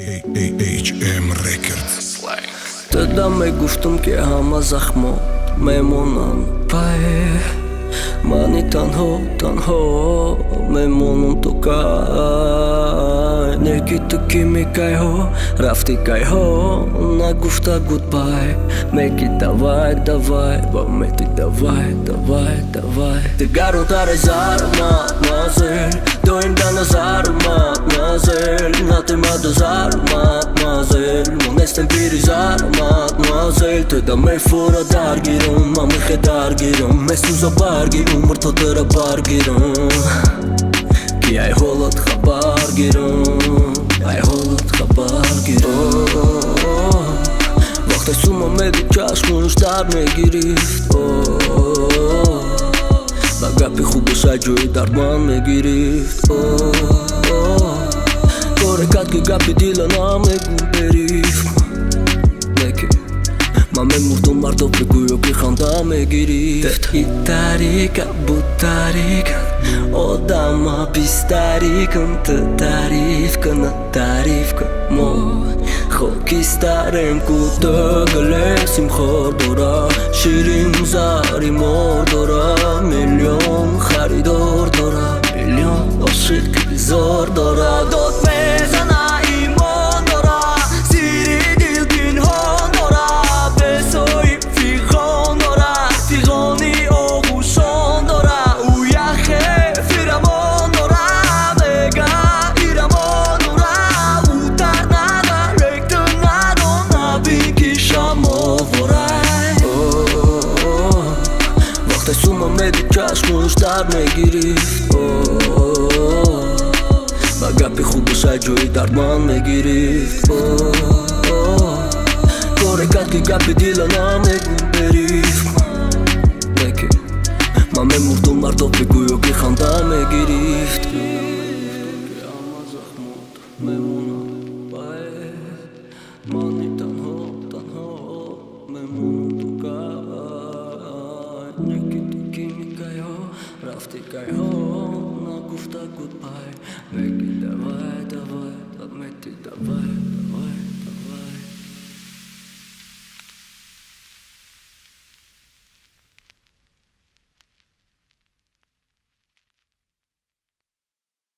HM Records. Të da me gushtëm ke hama zahmot me monan pa e Mani tanho me monun të kaj Neki të kimi kaj ho, rafti kaj ho Na gushta goodbye Meki davaj, ba meti davaj Të garun të rezarë ma zel Dojnë da në zarë ma zel Na të ma dë zarë ma zel Më nesën piri zarë ma zel Të da me fura dargirëm Ma me khe dargirëm Me suza bargirëm Mërë të rë bargirëm Kja I hollët ka bargirëm A I hollët ka bargirëm Vaktaj su ma me di qash Më në shtarë me girift Bagapi khubë saj gjoj darman me girift Kore katë kë gapi dila na me guberif Neki Ma me murdo mardo për kujo kë khanda me girift I tarika, butarika O dama pistarikën Të tarifkë në tarifkë Mo Khokistarem ku të gëlesim khordora Shirim zari mordora Milion kharidor dora Milion o shit këpizor dora Do t'me zana I mondora Siri dilkin hondora Besoj fikhondora Fikhoni o gushondora Ujahe fira mondora Mega ira mondora Utar nada rektë nado Nabi kisha movoraj Vaktaj su ma me di qash Më shtar me girift Bagapi khubë saj gjoj darman me girift Kore katë ki gapi dila na me guberif Neki Ma me murdo mardo për kujo ki khanda me girift Kja ma zahmot me muna pa e Mani tanho me muna të kaj Neki të kimi kaj ho, rafti kaj ho Na gushta goodbye Meki davaj, da meti davaj